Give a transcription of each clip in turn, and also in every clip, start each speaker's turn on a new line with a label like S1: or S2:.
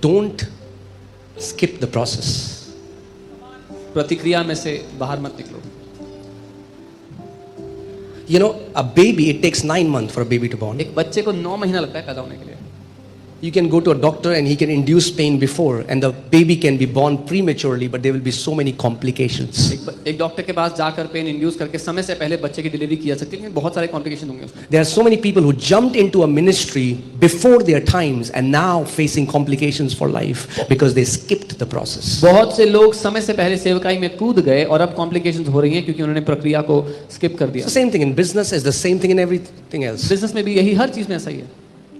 S1: Don't skip the process.
S2: प्रतिक्रिया में से बाहर मत निकलो।
S1: You know, a baby, it takes 9 months for a baby to born.
S2: एक बच्चे को 9 महीना लगता है पैदा होने के लिए।
S1: You can go to a doctor and he can induce pain before, and the baby can be born prematurely, but there will be so many complications.
S2: एक डॉक्टर के पास जाकर पेन इंड्यूस करके समय से पहले बच्चे की डिलीवरी की जा सकती है, लेकिन बहुत सारे कॉम्प्लिकेशन होंगे उसमें।
S1: There are so many people who jumped into a ministry before their times and now facing complications for life because they skipped the process.
S2: बहुत से लोग समय से पहले सेवकाई में कूद गए और अब कॉम्प्लिकेशंस हो रही हैं क्योंकि उन्होंने प्रक्रिया को स्किप कर दिया।
S1: It's the same thing in business, it's the same thing in everything else.
S2: Business में भी यही हर चीज में ऐसा ही है।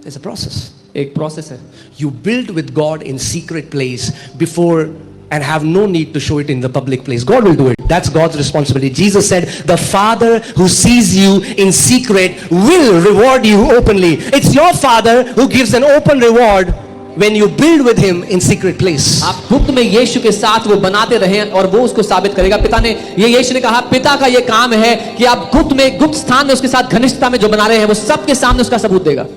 S1: It's a process.
S2: एक प्रोसेस है।
S1: You build with God in secret place before and have no need to show it in the public place. God will do it. That's God's responsibility. Jesus said, the Father who sees you in secret will reward you openly. It's your Father who gives an open reward when you build with him in secret place.
S2: आप गुप्त में यीशु के साथ वो बनाते रहें और वो उसको साबित करेगा। पिता ने ये यीशु ने कहा, पिता का ये काम है कि आप गुप्त स्थान में उसके साथ घनिष्ठता में जो बना रहे हैं वो सबके सामने उसका सबूत देगा।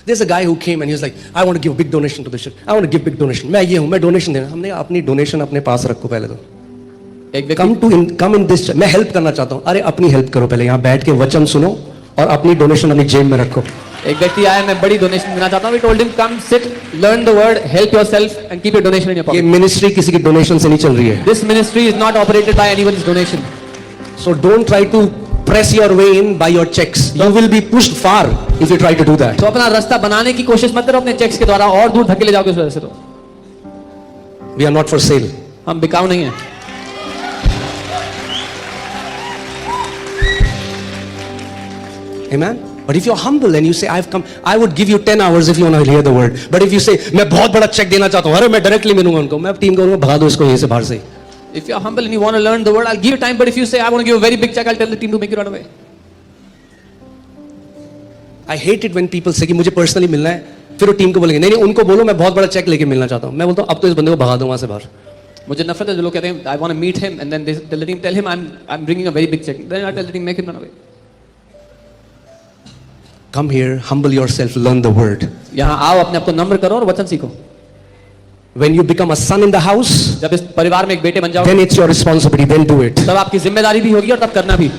S1: There's a guy who came and he was like, I want to give a big donation to the church. I want to give big donation. मैं ये हूँ, मैं donation देना। हमने अपनी donation अपने पास रखो पहले तो। Come in this church. मैं help करना चाहता हूँ। अरे अपनी help करो पहले, यहाँ बैठ के वचन सुनो और अपनी donation अपनी जेब में रखो।
S2: एक व्यक्ति आया, मैं बड़ी डोनेशन देना चाहता हूँ। We told him, come sit, learn the word, help yourself and keep your donation in your pocket.
S1: ये ministry किसी की donation से नहीं चल रही है।
S2: This ministry is not operated by anyone's donation.
S1: So don't try to press your way in by your checks. You will be pushed far if you try to do that.
S2: तो अपना रास्ता बनाने की कोशिश मत करो अपने चेक्स के द्वारा, और दूर धकेले जाओगे उस वजह से। तो
S1: We are not for sale.
S2: हम बिकाऊ नहीं है।
S1: Amen. But if you're humble and you say, I've come, I would give you 10 hours if you want to hear the word. But if you say, मैं बहुत बड़ा check देना चाहता हूँ, अरे मैं डायरेक्टली मिलूंगा उनको, मैं टीम को भगा दो इसको यहीं से बाहर से।
S2: If you are humble and you want to learn the word, I'll give you time. But if you say, I want to give a very big check, I'll tell the team to make you run away.
S1: I hate it when people say कि मुझे personally मिलना है, फिर वो team को बोलेंगे नहीं उनको बोलो मैं बहुत बड़ा चेक लेके मिलना चाहता हूँ। मैं बोलता हूँ अब तो इस बंदे को भगा दो वहां से बाहर।
S2: मुझे नफरत है जो लोग कहते हैं I want to meet him and then they tell the team, tell him I'm bringing a very big check. Then I tell the team, make him run away.
S1: Come here, humble yourself, learn the word.
S2: यहाँ आओ, अपने आप को नम्र करो और वचन सीखो।
S1: When you become a son in the house,
S2: जब इस परिवार में एक बेटे बन जाओ,
S1: then it's your responsibility. Then do it.
S2: तब आपकी जिम्मेदारी भी होगी और तब करना भी।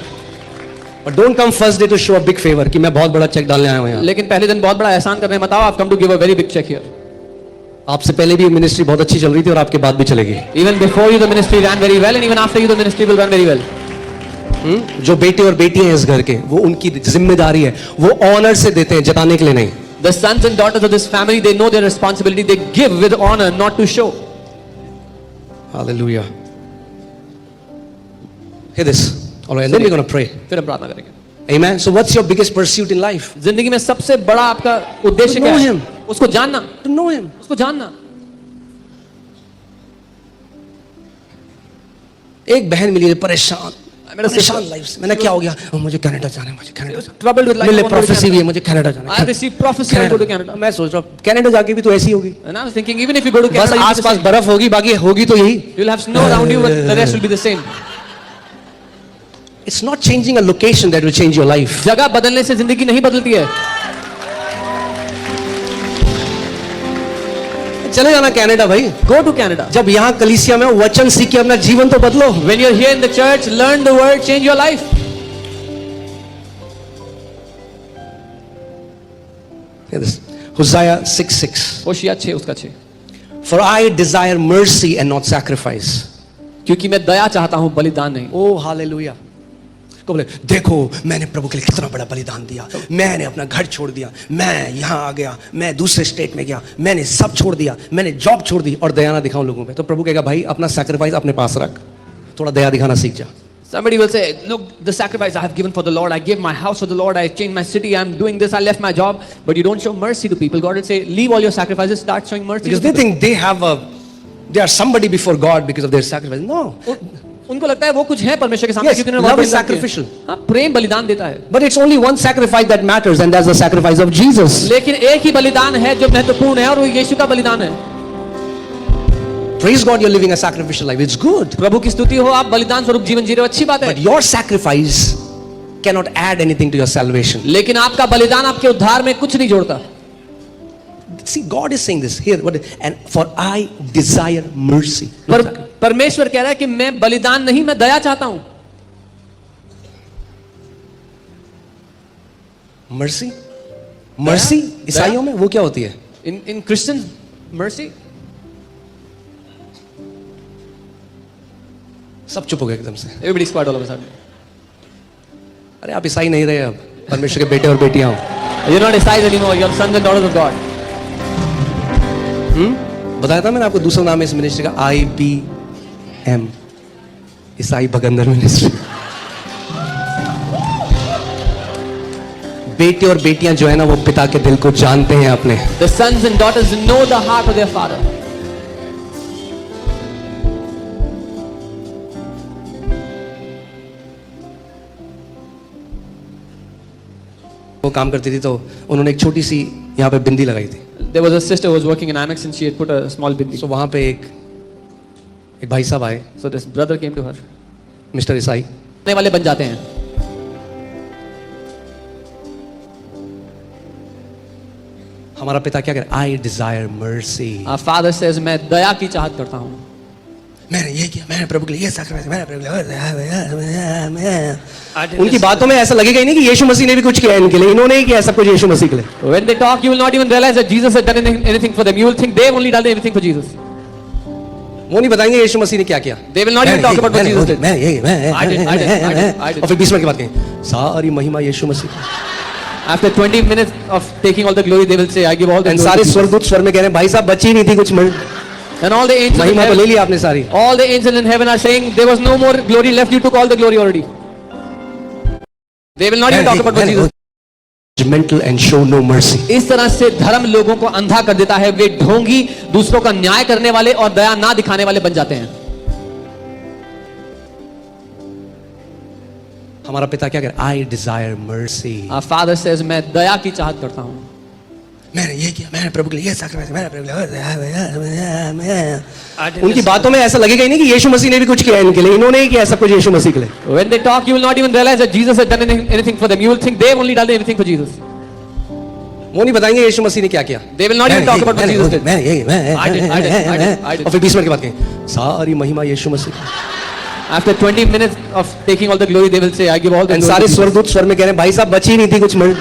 S1: But don't come first day to show a big favor कि मैं बहुत बड़ा चेक डालने आया हूँ यहाँ।
S2: लेकिन पहले दिन बहुत बड़ा एहसान करने मत आओ, I've come to give a very big check here.
S1: आपसे पहले भी मिनिस्ट्री बहुत अच्छी चल रही थी और आपके बाद भी चलेगी।
S2: Even before you the ministry ran very well and even after you the ministry will run very well.
S1: जो बेटे और बेटियां हैं इस घर के, वो उनकी जिम्मेदारी है, वो ऑनर से देते हैं, जताने के लिए नहीं।
S2: The sons and daughters of this family, they know their responsibility. They give with honor, not to show.
S1: Hallelujah. Hear this. All right, then we're going to pray.
S2: फिर हम प्रार्थना करेंगे।
S1: Amen. So what's your biggest pursuit in life?
S2: जिंदगी में सबसे बड़ा आपका उद्देश्य क्या है? उसको जानना।
S1: To know him.
S2: उसको जानना।
S1: एक बहन मिली परेशान लाइफ से। मैंने क्या हो गया? मुझे कनाडा जाना है, मुझे कनाडा जाना।
S2: Troubled with life.
S1: मिले प्रोफेसी भी है, मुझे कनाडा जाना है।
S2: I received prophecy to go to Canada.
S1: मैं सोच रहा हूँ कनाडा जाके भी तो ऐसी होगी।
S2: And I was thinking even if you go to
S1: बस
S2: Canada,
S1: आसपास बर्फ होगी, बाकी होगी तो यही।
S2: you'll have snow around you, but the rest will be the same.
S1: It's not changing a location that will change your life.
S2: जगह बदलने से जिंदगी नहीं बदलती है।
S1: चले जाना कनाडा भाई।
S2: Go to Canada.
S1: जब यहाँ कलीसिया में वचन सीख के अपना जीवन तो बदलो।
S2: When you're here in the church, learn the word, change your life.
S1: Hear this. Hosea 6:6.
S2: होशिया 6 उसका 6।
S1: For I desire mercy and not sacrifice.
S2: क्योंकि मैं दया चाहता हूँ बलिदान नहीं।
S1: Oh hallelujah. को बोले देखो मैंने प्रभु के लिए कितना बड़ा बलिदान दिया, मैंने अपना घर छोड़ दिया, मैं यहाँ आ गया, मैं दूसरे स्टेट में गया, मैंने सब छोड़ दिया, मैंने जॉब छोड़ दी और दया ना दिखाऊं लोगों पे। तो प्रभु कहेगा भाई अपना सैक्रिफाइस अपने पास रख, थोड़ा दया दिखाना सीख जा।
S2: Somebody will say, look, the sacrifice I have given for the Lord, I gave my house for the Lord, I changed my city, I'm doing this, I left my job, but you don't show mercy to people. God will say, leave all your sacrifices, start showing mercy.
S1: Because they think they are somebody before God because of their sacrifice. No.
S2: उनको लगता है वो कुछ है परमेश्वर के सामने, क्योंकि
S1: love is sacrificial.
S2: हाँ, प्रेम बलिदान देता है।
S1: But it's only one sacrifice that matters, and that's the sacrifice of Jesus.
S2: लेकिन एक ही बलिदान है जो महत्वपूर्ण है और वो यीशु का बलिदान है।
S1: Praise God, you're living a sacrificial life. It's good.
S2: प्रभु की स्तुति हो, आप बलिदान स्वरूप जीवन जी रहे हो, अच्छी बात है।
S1: But your sacrifice cannot add anything to your salvation.
S2: लेकिन आपका बलिदान आपके उद्धार में कुछ नहीं जोड़ता.
S1: See, God is saying this here. And for I desire mercy.
S2: परमेश्वर कह रहा है कि मैं बलिदान नहीं, मैं दया चाहता हूं.
S1: Mercy? Mercy? ईसाइयों में वो क्या होती है?
S2: In Christians, mercy.
S1: सब चुप हो गए एकदम से.
S2: Everybody's quiet all of a sudden.
S1: अरे आप ईसाई नहीं रहे अब, परमेश्वर के बेटे और बेटियां हो.
S2: You're not Isaiah anymore. You're sons and daughters of God.
S1: बताया था मैंने आपको दूसरा नाम है इस मिनिस्ट्री का, IBM, ईसाई भगंदर मिनिस्ट्री. बेटे और बेटियां जो है ना वो पिता के दिल को जानते हैं अपने.
S2: The sons and daughters know the heart of their father.
S1: वो काम करती थी तो उन्होंने एक छोटी सी यहाँ पे बिंदी लगाई थी.
S2: There was a sister who was working in Amex and she had put a small bindi.
S1: तो वहाँ पे एक भाई साहब आए,
S2: So this brother came to her.
S1: Mister ईसाई.
S2: आने वाले बन जाते हैं.
S1: हमारा पिता क्या करे? I desire mercy.
S2: Our father says मैं दया की चाहत करता हूँ.
S1: मैंने ये किया, मैंने प्रभु के लिए ये sacrifice, मैंने प्रभु के लिए. उनकी बातों में ऐसा लगेगा ही नहीं कि यीशु मसीह ने भी कुछ किया इनके लिए. इन्होंने ही किया सब कुछ यीशु मसीह के लिए.
S2: When they talk, you will not even realize that Jesus had done anything for them. You will think they have only done anything for Jesus.
S1: वो नहीं बताएंगे यीशु मसीह ने क्या किया.
S2: They will not even talk about what Jesus did.
S1: मैं ये
S2: I did.
S1: और फिर 20 मिनट के बाद कहें सारी महिमा यीशु मसीह.
S2: After 20 minutes of taking all the glory, they will say, I give all the
S1: And
S2: glory.
S1: सारे स्वर्गदूत स्वर में कह रहे हैं भाई साहब बची नहीं थी कुछ minute.
S2: And all the angels in
S1: महिमा तो ले
S2: heaven,
S1: ली आपने सारी.
S2: all the angels in heaven are saying, there was no more glory left. You took all the glory already. They will not even talk about what Jesus did.
S1: Judgmental and show no mercy.
S2: इस तरह से धर्म लोगों को अंधा कर देता है. वे ढोंगी, दूसरों का न्याय करने वाले और दया ना दिखाने वाले बन जाते हैं.
S1: हमारा पिता क्या करे? I desire mercy.
S2: Our father says मैं दया की चाहत करता हूँ.
S1: मैंने ये किया, मैंने प्रभु के लिए ये sacrifice, मैंने प्रभु के लिए. उनकी बातों में ऐसा लगेगा ही नहीं कि यीशु मसीह ने भी कुछ किया इनके लिए. इन्होंने ही किया सब कुछ यीशु मसीह के लिए.
S2: When they talk, you will not even realize that Jesus had done anything for them. You will think they have only done anything for Jesus.
S1: वो नहीं बताएंगे यीशु मसीह ने क्या किया.
S2: They will not even talk about what Jesus did. I did.
S1: और फिर 20 minute के बाद कहें सारी महिमा यीशु मसीह.
S2: After 20 minutes of taking all the glory, they will say, I give all the
S1: And
S2: glory.
S1: सारे स्वर्गदूत स्वर में कह रहे हैं भाई साहब बची नहीं थी कुछ minute.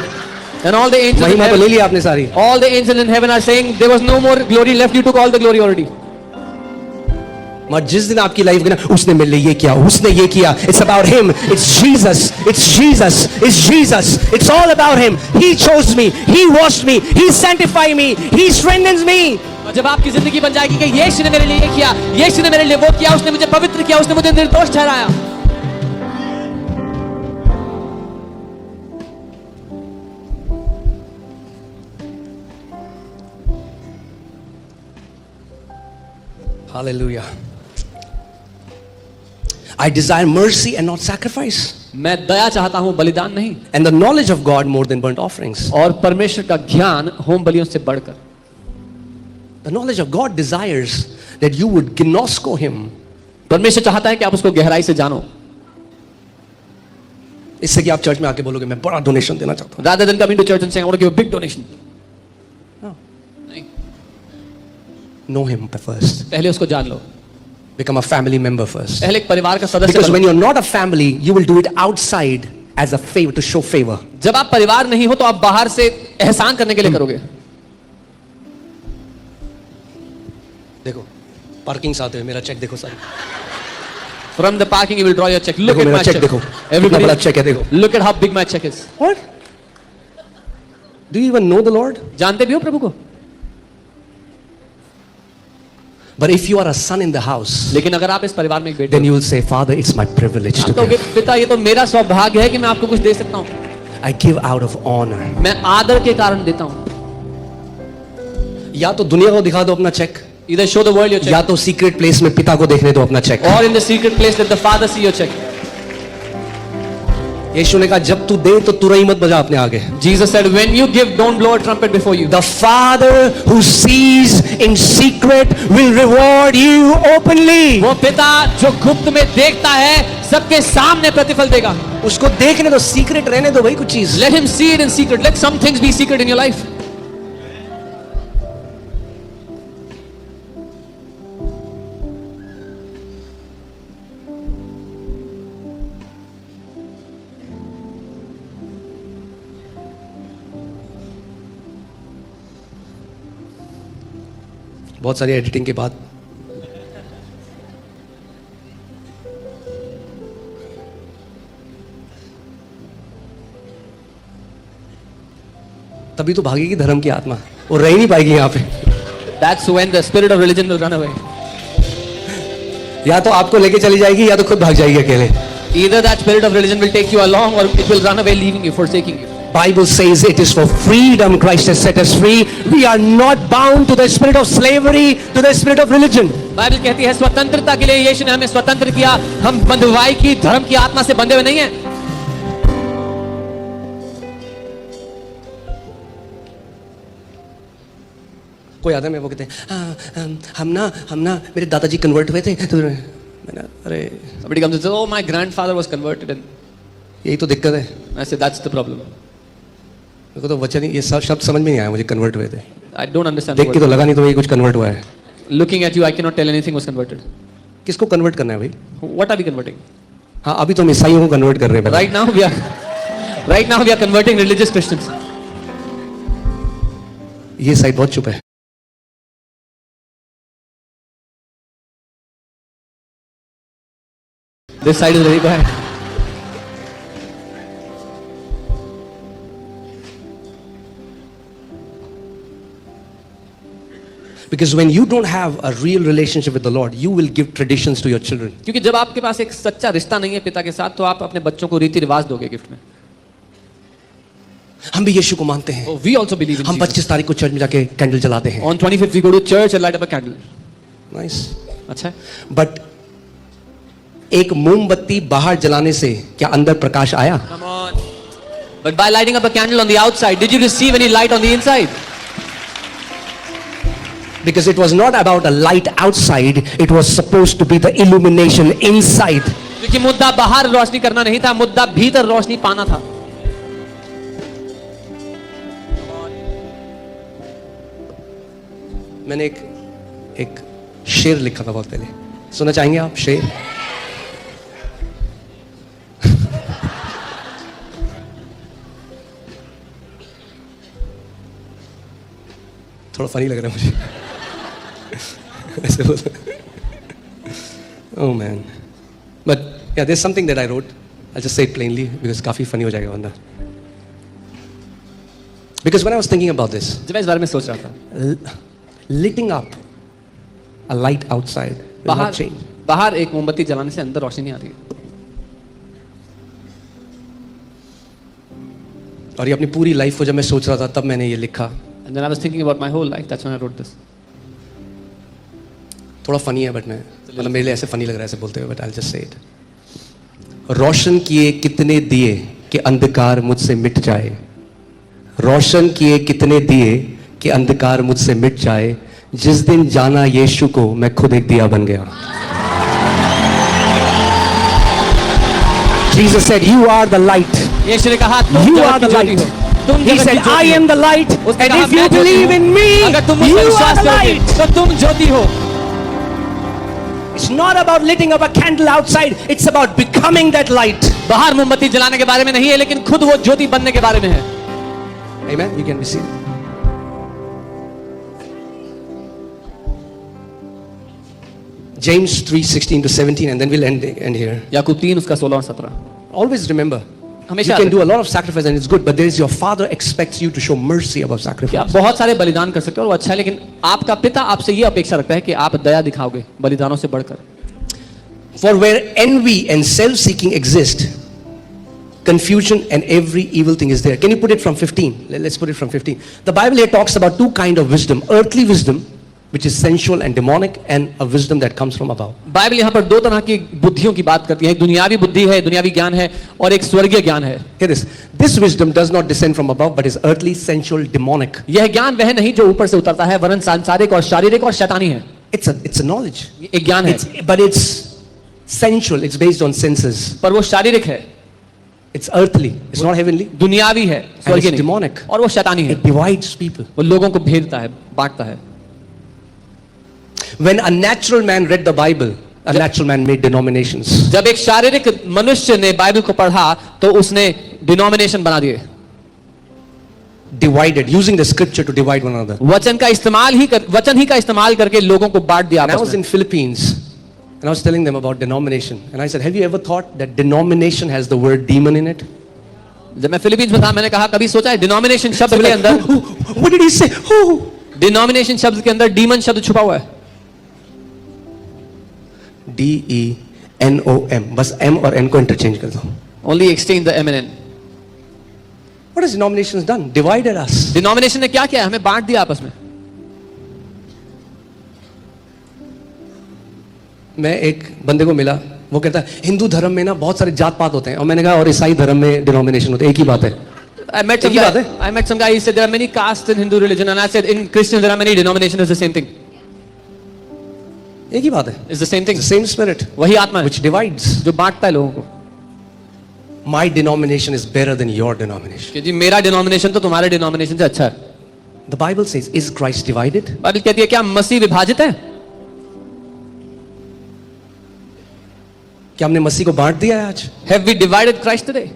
S2: And all the angels in
S1: महिमा तो ले
S2: heaven,
S1: ली आपने सारी.
S2: all the angels in heaven are saying, there was no more glory left. You took all the glory already.
S1: मगर जिस दिन आपकी लाइफ गई ना उसने मेरे लिए ये किया, उसने ये किया. It's about him. It's Jesus. It's Jesus. It's Jesus. It's all about him. He chose me. He washed me. He sanctified me. He strengthens me.
S2: और जब आपकी जिंदगी बन जाएगी कि यीशु ने मेरे लिए ये किया, यीशु ने मेरे लिए वो किया, उसने मुझे पवित्र किया, उसने मुझे निर्दोष ठहराया.
S1: Hallelujah. I desire mercy and not sacrifice.
S2: मैं दया चाहता हूं, बलिदान नहीं.
S1: And the knowledge of God more than burnt offerings.
S2: और परमेश्वर का ज्ञान होम बलियों से बढ़कर.
S1: The knowledge of God desires that you would gnosko him.
S2: परमेश्वर चाहता है कि आप उसको गहराई से जानो.
S1: इससे कि आप चर्च में आके बोलोगे मैं बड़ा डोनेशन देना चाहता हूँ.
S2: Rather than coming to church and saying, I want to give a big donation. नहीं.
S1: Know him first.
S2: पहले उसको जान लो.
S1: Become a family member first.
S2: पहले एक परिवार का सदस्य
S1: Because
S2: बनो.
S1: when you're not a family, you will do it outside as a favor to show favor.
S2: जब आप परिवार नहीं हो तो आप बाहर से एहसान करने के लिए करोगे.
S1: देखो पार्किंग से आते हुए मेरा चेक देखो सारी.
S2: From the parking you will draw your check. Look
S1: देखो
S2: at
S1: मेरा
S2: my
S1: चेक
S2: check.
S1: देखो. कितना
S2: Everybody,
S1: बड़ा चेक है देखो.
S2: look at how big my check is.
S1: What? Do you even know the Lord?
S2: जानते भी हो प्रभु को?
S1: But if you are a son in the house,
S2: लेकिन अगर आप इस परिवार में एक बेटे
S1: then you will say, Father, it's my privilege
S2: हो,
S1: to
S2: तो
S1: give.
S2: पिता ये तो मेरा सौभाग्य है कि मैं आपको कुछ दे सकता हूँ.
S1: I give out of honor.
S2: मैं आदर के कारण देता हूँ.
S1: या तो दुनिया को दिखा दो अपना check,
S2: Either show the world your check,
S1: या तो सीक्रेट प्लेस में पिता को देखने दो अपना check.
S2: or in the secret place let the Father see your check.
S1: यीशु ने कहा जब तू दे तो तुरई मत बजा अपने आगे.
S2: Jesus said, when you give, don't blow a trumpet before you.
S1: The Father who sees in secret will reward you openly.
S2: वो पिता जो गुप्त में देखता है सबके सामने प्रतिफल देगा.
S1: उसको देखने दो, सीक्रेट रहने दो भाई कुछ चीज.
S2: Let him see it in secret. Let some things be secret in your life.
S1: बहुत सारी एडिटिंग के बाद तभी तो भागेगी धर्म की आत्मा, वो रह ही नहीं पाएगी यहाँ पे.
S2: That's when the spirit of religion will run away.
S1: या तो आपको लेके चली जाएगी या तो खुद भाग जाएगी अकेले.
S2: Either that spirit of religion will take you along or it will run away, leaving you, forsaking you.
S1: Bible says it is for freedom Christ has set us free. We are not bound to the spirit of slavery, to the spirit of religion.
S2: Bible कहती है स्वतंत्रता के लिए यीशु ने हमें स्वतंत्र किया. हम बंधुआई की धर्म की आत्मा से बंधे हुए नहीं हैं.
S1: कोई आता है, मैं वो कहते हैं हम ना मेरे दादाजी कन्वर्ट हुए थे तो मैंने अरे
S2: Somebody comes and says, "Oh, my grandfather was converted," and
S1: यही तो दिक्कत है.
S2: I say, "That's the problem.
S1: मेरे को तो वचन ये सब शब्द समझ में नहीं आया मुझे कन्वर्ट हुए थे.
S2: I don't understand." the
S1: देख के
S2: word.
S1: तो लगा नहीं तो ये कुछ कन्वर्ट हुआ है.
S2: Looking at you, I cannot tell anything was converted.
S1: किसको कन्वर्ट करना है भाई?
S2: What are we converting?
S1: हाँ अभी तो हम ईसाइयों को कन्वर्ट कर रहे हैं.
S2: Right now we are converting religious Christians.
S1: ये साइड बहुत चुप है.
S2: This side is very quiet.
S1: Because when you don't have a real relationship with the Lord, you will give traditions to your children.
S2: क्योंकि जब आपके पास एक सच्चा रिश्ता नहीं है पिता के साथ, तो आप अपने बच्चों को रीति रिवाज दोगे गिफ्ट में.
S1: हम भी यीशु को मानते हैं.
S2: Oh, we also believe in
S1: हम
S2: Jesus.
S1: 25 तारीख को चर्च में जाके कैंडल जलाते हैं.
S2: On 25th we go to church and light up a candle.
S1: Nice.
S2: अच्छा है.
S1: बट एक मोमबत्ती बाहर जलाने से क्या अंदर प्रकाश आया?
S2: Come on. But by lighting up a candle on the outside, did you receive any light on the inside?
S1: Because it was not about a light outside, it was supposed to be the illumination inside.
S2: क्योंकि मुद्दा बाहर रोशनी करना नहीं था, मुद्दा भीतर रोशनी पाना था.
S1: मैंने एक शेर लिखा था बहुत पहले, सुनना चाहेंगे आप शेर? थोड़ा फनी लग रहा है मुझे ऐसे बोलते. Oh man, but yeah, there's something that I wrote. I'll just say it plainly because काफी funny हो जाएगा वरना. Because when I was thinking about this,
S2: जब मैं इस बारे में सोच रहा था,
S1: lighting up a light outside will not change.
S2: बाहर एक मोमबत्ती जलाने से अंदर रोशनी नहीं आती.
S1: और ये अपनी पूरी लाइफ को जब मैं सोच रहा था तब मैंने ये लिखा.
S2: And then I was thinking about my whole life. That's when I wrote this.
S1: थोड़ा फनी है बट मैं मतलब मेरे लिए ऐसे फनी लग रहा है ऐसे बोलते हुए, but I just say it. Roshan किए कितने दिए कि अंधकार मुझसे मिट जाए. रोशन किए कितने दिए कि अंधकार मुझसे मिट जाए. जिस दिन जाना यीशु को मैं खुद एक दिया बन गया. Jesus said, "You are the light."
S2: यीशु ने कहा तुम
S1: You
S2: जगत
S1: are
S2: की
S1: the
S2: ज्योति
S1: light.
S2: हो. तुम
S1: He
S2: जगत की
S1: said,
S2: ज्योति
S1: "I
S2: हो.
S1: am the light,
S2: उसने
S1: and
S2: कहा,
S1: if you
S2: मैं ज्योति
S1: believe
S2: हूँ.
S1: in me,
S2: अगर तुम मुझ
S1: you
S2: पर
S1: are
S2: विश्वास
S1: the
S2: करोगे
S1: light."
S2: तो तुम ज्योति हो.
S1: It's not about lighting up a candle outside. It's about becoming that light.
S2: बाहर मोमबत्ती जलाने के बारे में नहीं है, लेकिन खुद वो ज्योति बनने के बारे में है.
S1: Amen. You can receive. James 3:16 to 17, and then we'll end here.
S2: याकूब 3 उसका 16 और 17.
S1: Always remember, you
S2: हमेशा
S1: can do a lot of sacrifice and it's good, but there is your Father expects you to show mercy above
S2: कि आप
S1: sacrifice.
S2: बहुत सारे बलिदान कर सकते हो और वो अच्छा है, लेकिन आपका पिता आपसे ये अपेक्षा रखता है कि आप दया दिखाओगे बलिदानों से बढ़कर.
S1: For where envy and self-seeking exist, confusion and every evil thing is there. Can you put it from 15? Let's put it from 15. The Bible here talks about two kind of wisdom: earthly wisdom, which is sensual and demonic, and a wisdom that comes from above.
S2: Bible यहाँ पर दो तरह की बुद्धियों की बात करती है. एक दुनियावी बुद्धि है, दुनियावी ज्ञान है, और एक स्वर्गीय ज्ञान है.
S1: Hear this. This wisdom does not descend from above, but is earthly, sensual, demonic.
S2: यह ज्ञान वह नहीं जो ऊपर से उतरता है, वरन सांसारिक और शारीरिक और शैतानी है.
S1: It's a knowledge.
S2: एक ज्ञान है,
S1: But it's sensual, it's based on senses.
S2: पर वो शारीरिक है,
S1: It's earthly, it's not heavenly.
S2: दुनियावी है,
S1: And
S2: स्वर्गीय
S1: it's
S2: नहीं,
S1: demonic.
S2: और वो शैतानी है,
S1: It divides people.
S2: वो लोगों को भेदता है, बांटता है।
S1: When a natural man read the Bible, a natural man made denominations.
S2: जब एक शारीरिक मनुष्य ने बाइबल को पढ़ा तो उसने डिनोमिनेशन बना दिए,
S1: Divided, using the scripture to divide one another.
S2: वचन का इस्तेमाल करके लोगों को बांट दिया
S1: And I was
S2: आपस में।
S1: in Philippines, and I was telling them about denomination. And I said, have you ever thought that denomination has the word demon in it?
S2: जब मैं फिलीपींस में था मैंने कहा कभी सोचा है डिनोमिनेशन शब्द के
S1: Like,
S2: अंदर,
S1: what did he say? Oh.
S2: Denomination शब्द के अंदर डीमन शब्द छुपा हुआ है।
S1: DENOM, बस M और N को इंटरचेंज कर दो।
S2: Only exchange the M and N.
S1: What has denominations done? Divided us.
S2: Denomination ने क्या किया? हमें बांट दिया आपस में। मैं
S1: एक बंदे को मिला, वो कहता है हिंदू धर्म में ना बहुत सारे जात पात होते हैं, और मैंने कहा और ईसाई धर्म में डिनोमिनेशन होते हैं, एक ही बात है।
S2: I met some guy, he said there are many castes in Hindu religion, and I said in Christian there are many denominations, it's the same thing.
S1: एक ही बात है।
S2: It's the same thing.
S1: It's the same spirit
S2: वही आत्मा है
S1: which divides.
S2: जो बांटता है लोगों को।
S1: My denomination is better than your denomination.
S2: कि जी मेरा डिनोमिनेशन तो तुम्हारे डिनोमिनेशन से अच्छा है।
S1: The Bible says, is Christ divided?
S2: Bible कहती है क्या मसीह विभाजित है?
S1: क्या हमने मसीह को बांट दिया है आज?
S2: Have we divided Christ today?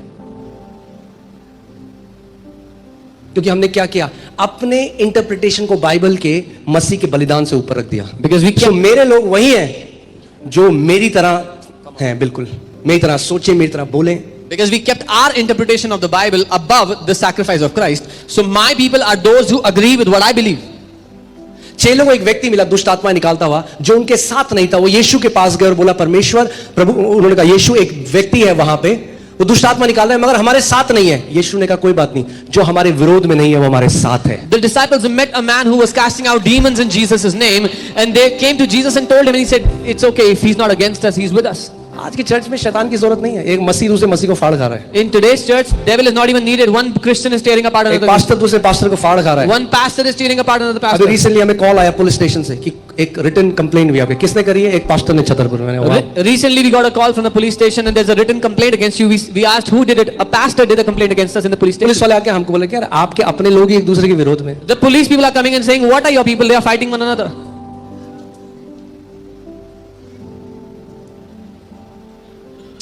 S1: क्योंकि हमने क्या किया, अपने इंटरप्रिटेशन को बाइबल के मसीह के बलिदान से ऊपर रख दिया।
S2: Because we
S1: So, मेरे लोग वही हैं जो मेरी तरह हैं, बिल्कुल मेरी तरह सोचे, मेरी तरह बोले।
S2: Because we kept our interpretation of the Bible above the sacrifice of Christ. So my people are those who agree with what I believe.
S1: चेलों को एक व्यक्ति मिला दुष्ट आत्मा निकालता हुआ, जो उनके साथ नहीं था। वो यीशु के पास गए और बोला, परमेश्वर प्रभु, उन्होंने कहा यीशु एक व्यक्ति है वहां पे, वो दुष्ट आत्मा निकाल रहा है मगर हमारे साथ नहीं है। यीशु ने कहा कोई बात नहीं, जो हमारे विरोध में नहीं है वो हमारे साथ है।
S2: The disciples met a man who was casting out demons in Jesus' name, and they came to Jesus and told him, and he said, "It's okay if he's not against us, he's with us."
S1: आज की church में शैतान की जरूरत नहीं है। एक मसीह दूसरे मसीह को फाड़ खा रहा है।
S2: In today's church, devil is not even needed. One Christian is tearing apart
S1: एक
S2: another.
S1: पास्टर दूसरे पास्टर को फाड़ खा रहा है।
S2: One pastor is tearing apart another
S1: अभी
S2: pastor.
S1: रिसेंटली हमें कॉल आया पुलिस स्टेशन से कि एक रिटन कंप्लेंट भी आपके, किसने करी है? एक पास्टर ने छतरपुर में।
S2: Recently, we got a call from the police station, and there's a written complaint against you. We asked who did it. A pastor did a complaint against us in the police
S1: police
S2: station.
S1: वाले आके हमको बोले कि यार आपके अपने लोग ही एक दूसरे के विरोध में।
S2: The police people are coming and saying, "What are your people? They are fighting one another."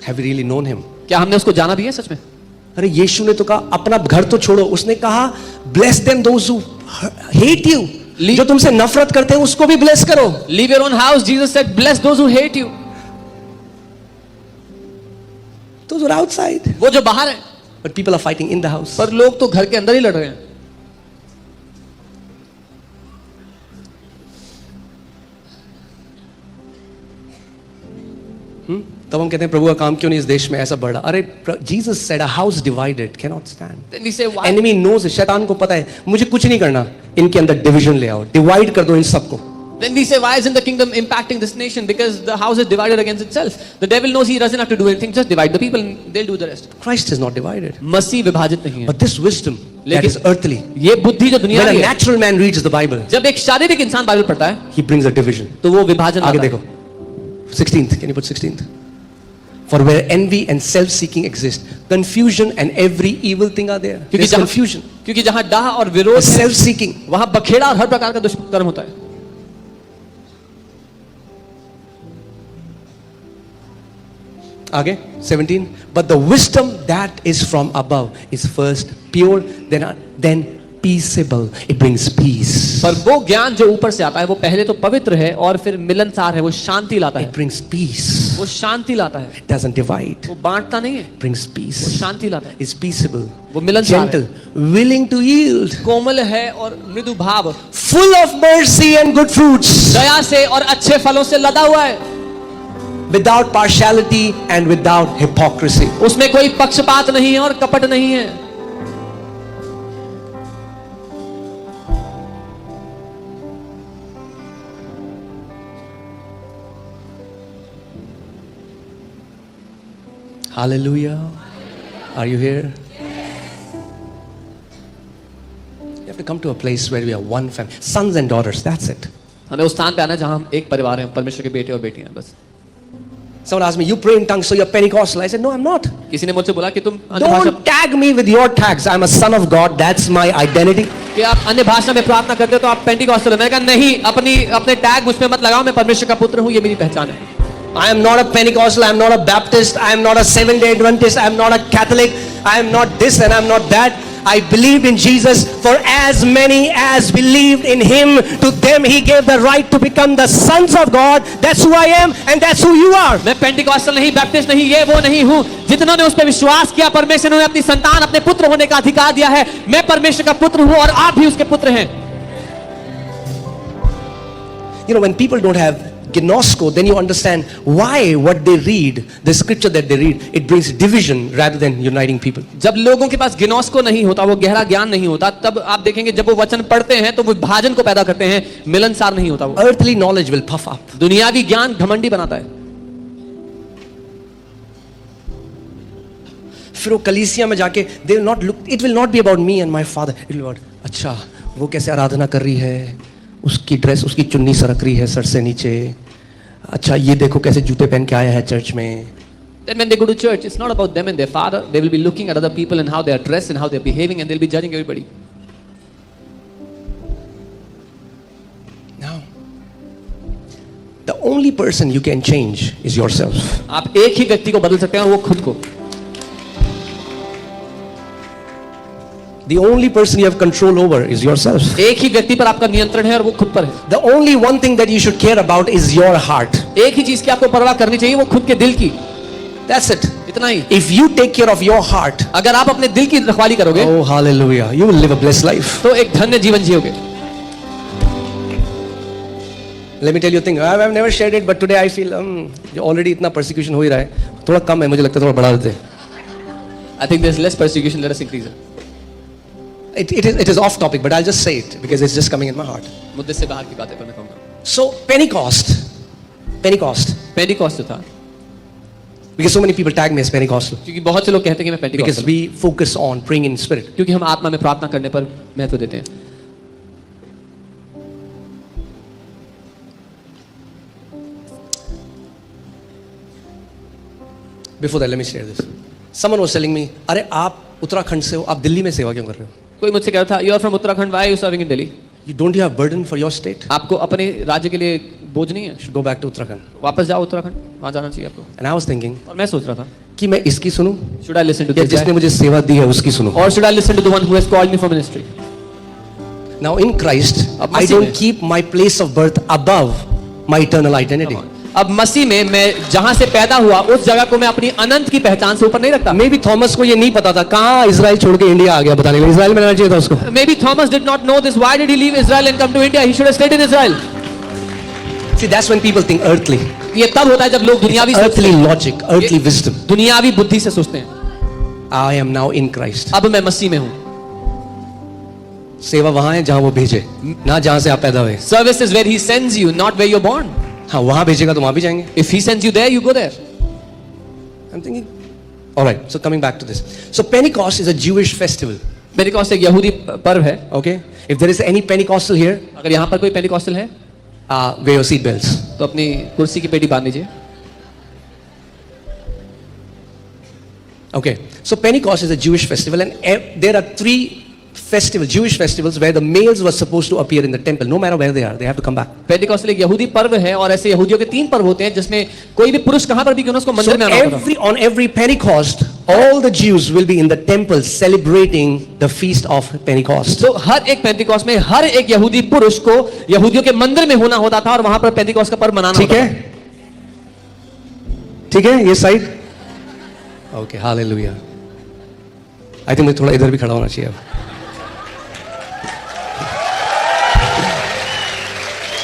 S1: Have we really known him?
S2: क्या हमने उसको जाना भी है सच में?
S1: अरे यीशु ने तो कहा अपना घर तो छोड़ो, उसने कहा bless them those who hate you, जो तुमसे नफरत करते हैं उसको भी ब्लेस करो।
S2: Leave your own house. Jesus said, "Bless those who hate you."
S1: Those are outside,
S2: वो जो बाहर है,
S1: but people are fighting in the house.
S2: पर लोग तो घर के अंदर ही लड़ रहे हैं।
S1: तब हम कहते हैं प्रभु का काम क्यों नहीं इस देश में ऐसा बढ़ रहा? अरे Jesus said a house divided can not stand.
S2: Then we say, "Why?"
S1: Enemy knows, शैतान को पता है मुझे कुछ नहीं करना, इनके अंदर डिवीजन ले आओ, डिवाइड कर दो इन सबको।
S2: Then we say, "Why isn't the kingdom impacting this nation? Because the house is divided against itself." The devil knows he doesn't have to do anything. Just divide the people, and they'll do the rest.
S1: Christ is not divided,
S2: मसीह विभाजित नहीं है।
S1: but this wisdom that
S2: लेकिन
S1: is earthly,
S2: ये बुद्धि जो दुनिया
S1: when a
S2: की है,
S1: natural man reads the Bible,
S2: जब एक शारीरिक इंसान बाइबल पढ़ता है
S1: he brings a division.
S2: तो वो विभाजन
S1: आगे
S2: लाता है।
S1: देखो 16th, can you put 16th? For where envy and self-seeking exist, confusion and every evil thing are there. There's confusion,
S2: क्योंकि जहां डाह और विरोध है,
S1: self-seeking.
S2: वहां बखेड़ा और हर प्रकार का दुष्कर्म होता है।
S1: आगे 17. But the wisdom that is from above is first pure, then peaceable. It brings peace.
S2: पर वो ज्ञान जो ऊपर से आता है वो पहले तो पवित्र है और फिर मिलनसार है, वो शांति लाता
S1: It
S2: है,
S1: brings peace.
S2: वो शांति लाता है,
S1: It doesn't divide.
S2: वो बांटता नहीं है,
S1: It brings
S2: वो
S1: peace.
S2: शांति लाता है,
S1: It's peaceable,
S2: वो मिलनसार
S1: gentle,
S2: है,
S1: willing to yield,
S2: कोमल है और मृदु भाव,
S1: full of mercy and good fruits,
S2: दया से और अच्छे फलों से लदा हुआ है,
S1: without partiality and without hypocrisy.
S2: उसमें कोई पक्षपात नहीं है और कपट नहीं है।
S1: Hallelujah. Are you here? You have to come to a place where we are one family, sons and daughters. That's it.
S2: हमें उस स्थान पे आना है जहां हम एक परिवार हैं, परमेश्वर के बेटे और बेटियां हैं, बस।
S1: Someone asked me, you pray in tongues, so you're Pentecostal. I said, no, I'm not.
S2: किसी ने मुझसे बोला कि तुम अन्य भाषा
S1: Don't tag me with your tags. I'm a son of God. That's my identity.
S2: कि आप अन्य भाषा में प्रार्थना करते हो तो आप पेंटिकॉस्टल हो। मैंने कहा नहीं, अपने टैग मुझ पे मत लगाओ, मैं परमेश्वर का पुत्र हूँ, ये मेरी पहचान है।
S1: I am not a Pentecostal. I am not a Baptist. I am not a Seventh-day Adventist. I am not a Catholic. I am not this and I am not that. I believe in Jesus. For as many as believed in Him, to them He gave the right to become the sons of God. That's who I am and that's who you are.
S2: मैं Pentecostal नहीं, Baptist नहीं, ये वो नहीं हूँ। जितनों ने उस पर विश्वास किया, परमेश्वर ने उन्हें अपनी संतान, अपने पुत्र होने का अधिकार दिया है। मैं परमेश्वर का पुत्र हूँ और आप भी उसके पुत्र हैं।
S1: You know, when people don't have gnosko, then you understand why what they read, the scripture that they read, it brings division rather than uniting people.
S2: जब लोगों के पास गिनोस्को नहीं होता, वो गहरा ज्ञान नहीं होता, तब आप देखेंगे जब वो वचन पढ़ते हैं तो वो विभाजन को पैदा करते हैं, मिलनसार नहीं होता वो।
S1: Earthly knowledge will puff up.
S2: दुनियावी ज्ञान घमंडी बनाता है।
S1: फिर वो कलीसिया में जाके they will not look, it will not be about me and my father. It will be about, अच्छा वो कैसे आराधना कर रही है, उसकी ड्रेस, उसकी चुन्नी सरक रही है सर से नीचे, अच्छा ये देखो कैसे जूते पहन के आया है चर्च में।
S2: Then when they go to church, it's not about them and their father. They will be looking at other people and how they are dressed and how they are behaving, and they'll be judging everybody.
S1: Now, the only person you can change is yourself.
S2: आप एक ही व्यक्ति को बदल सकते हैं और वो खुद को।
S1: The only person you have control over is yourself.
S2: एक ही व्यक्ति पर आपका नियंत्रण है और वो खुद पर है।
S1: The only one thing that you should care about is your heart.
S2: एक ही चीज की आपको परवाह करनी चाहिए, वो खुद के दिल की।
S1: That's it.
S2: इतना ही।
S1: If you take care of your heart,
S2: अगर आप अपने दिल की रखवाली करोगे,
S1: oh hallelujah, you will live a blessed life.
S2: तो एक धन्य जीवन जियोगे।
S1: Let me tell you a thing. I've never shared it, but today I feel already इतना persecution हो ही रहा है, थोड़ा कम है, मुझे लगता है थोड़ा बढ़ा देते हैं।
S2: I think there's less persecution. Let us increase it.
S1: It is off topic, but I'll just say it because it's just coming in my heart.
S2: मुद्दे से बाहर की बातें पर मैं कहूँगा।
S1: So Pentecost,
S2: पेंटिकॉस्ट था,
S1: because so many people tag me as Pentecostal,
S2: क्योंकि बहुत से लोग कहते हैं कि मैं
S1: because
S2: Pentecost,
S1: we focus on praying in spirit.
S2: क्योंकि हम आत्मा में प्रार्थना करने पर महत्व देते हैं।
S1: Before that, let me share this. Someone was telling me, अरे आप उत्तराखंड से हो, आप दिल्ली में सेवा क्यों कर रहे हो?
S2: कोई मुझसे कह रहा था, you are from Uttarakhand, why are you serving in Delhi?
S1: Don't you have burden for your state?
S2: आपको अपने राज्य के लिए बोझ नहीं है?
S1: Go back to Uttarakhand.
S2: वापस जाओ उत्तराखंड, वहां जाना चाहिए आपको।
S1: And I was thinking
S2: और मैं सोच रहा था,
S1: कि मैं इसकी सुनूं
S2: should I listen to
S1: या
S2: this
S1: जिसने
S2: guy?
S1: मुझे सेवा दी है उसकी सुनूं?
S2: Or should I listen to the one who has called me for ministry?
S1: Now in Christ,
S2: अब
S1: I
S2: मसीह में-
S1: don't keep my place of birth above my eternal identity.
S2: अब मसीह में मैं जहां से पैदा हुआ उस जगह को मैं अपनी अनंत की पहचान से ऊपर नहीं रखता।
S1: Maybe थॉमस को ये नहीं पता था कहाँ इजराइल छोड़ के इंडिया आ गया, बताने के लिए इजराइल में रहना चाहिए था उसको।
S2: Maybe Thomas did not know this. Why did he leave Israel and come to India? He should have stayed in Israel.
S1: See, that's when people think earthly.
S2: ये तब होता है जब लोग दुनियावी
S1: Earthly logic, earthly wisdom.
S2: दुनियावी बुद्धि से सोचते हैं।
S1: I am now in Christ.
S2: अब मैं मसीह में हूँ।
S1: सेवा वहां है जहां वो भेजे, ना जहां से आप पैदा हुए।
S2: Service is where he sends you, not where you're born.
S1: हाँ, वहां भेजेगा तो वहां भी जाएंगे।
S2: If he sends you there, you go there.
S1: I'm thinking, all right. So coming back to this, so Pentecost is a Jewish festival.
S2: Pentecost एक यहूदी पर्व है।
S1: Okay, if there is any Pentecostal here,
S2: अगर यहाँ पर कोई Pentecostal है
S1: wear your seat belts.
S2: तो अपनी कुर्सी की पेटी बांध लीजिए।
S1: Okay, so Pentecost is a Jewish festival, and there are three Jewish festivals where the males were supposed to appear in the temple, no matter where they are, they have to come back.
S2: Pentecostal एक यहूदी पर्व है और ऐसे यहूदियों के 3 पर्व होते हैं जिसमें कोई भी पुरुष कहां पर भी क्यों ना उसको
S1: So
S2: मंदिर में आना होता है।
S1: on every Pentecost, all the Jews will be in the temple celebrating the feast of Pentecost.
S2: तो हर एक पेंटिकॉस्ट में हर एक यहूदी पुरुष को यहूदियों के मंदिर में होना होता था और वहां पर पेंटिकॉस्ट का पर्व मनाना
S1: ठीक
S2: होता
S1: है? ठीक है ये side? Okay, hallelujah. I think मुझे थोड़ा इधर भी खड़ा होना चाहिए अब।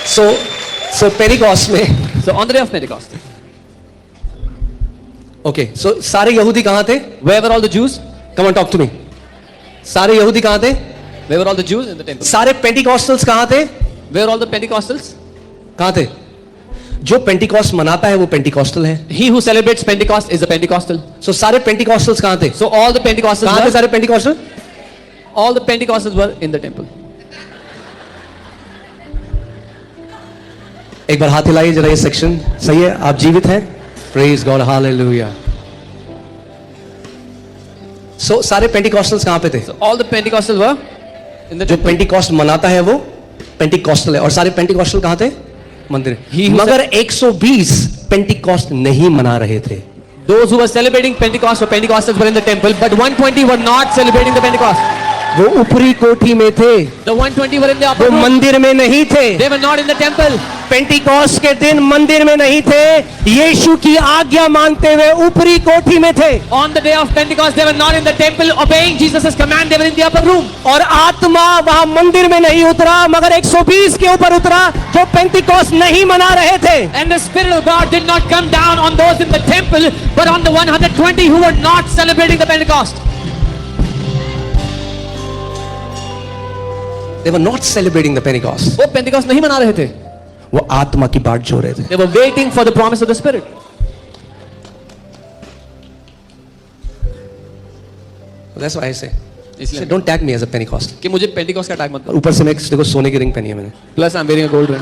S1: So Pentecost में,
S2: था। So on the day of Pentecost,
S1: okay, so सारे यहूदी कहाँ थे?
S2: where were all the Jews?
S1: Come on, talk to me. सारे यहूदी कहाँ थे?
S2: Where were all the Jews in the temple?
S1: सारे Pentecostals कहाँ थे?
S2: Where were all the Pentecostals?
S1: कहाँ थे? जो पेंटिकॉस्ट मनाता है वो पेंटिकॉस्टल है।
S2: He who celebrates Pentecost is a Pentecostal.
S1: So सारे पेंटिकॉस्टल्स कहाँ थे?
S2: So all the Pentecostals
S1: कहाँ थे
S2: were,
S1: सारे Pentecostal?
S2: all the Pentecostals were in the temple.
S1: एक बार हाथ हिलाइए जरा, ये सेक्शन सही है, आप जीवित हैं? Praise God, hallelujah. So सारे पेंटिकॉस्टल्स कहाँ पे थे?
S2: All the Pentecostals were in the
S1: जो
S2: temple.
S1: पेंटिकॉस्ट मनाता है वो पेंटिकॉस्टल है, और सारे पेंटिकॉस्टल कहाँ थे? मंदिर।
S2: He who
S1: मगर 120 पेंटिकॉस्ट नहीं मना रहे थे।
S2: Those who were celebrating Pentecost or Pentecostals were in the temple, but 120 were not celebrating the Pentecost.
S1: वो ऊपरी कोठी में थे,
S2: The 120 were in the
S1: वो
S2: upper room.
S1: मंदिर में नहीं थे।
S2: They were not in the temple.
S1: Pentecost के दिन मंदिर में नहीं थे, यीशु की आज्ञा मानते हुए ऊपरी कोठी में थे।
S2: On the day of Pentecost, they were not in the temple obeying Jesus' command. They were in the upper room.
S1: और आत्मा वहां मंदिर में नहीं उतरा, मगर 120 के ऊपर उतरा जो पेंटिकॉस्ट नहीं मना रहे थे।
S2: And the Spirit of God did not come down on those in the temple, but on the 120 who were not celebrating the Pentecost.
S1: They were not celebrating the Pentecost.
S2: वो Pentecost नहीं मना रहे थे.
S1: वो आत्मा की बाट जो रहे थे।
S2: They were waiting for the promise of the Spirit.
S1: That's why I say,
S2: इसलिए
S1: don't tag me as a Pentecost.
S2: कि मुझे Pentecost का टैग मत
S1: और ऊपर से मैं देखो सोने की रिंग पहनी है मैंने।
S2: Plus I'm wearing a gold ring.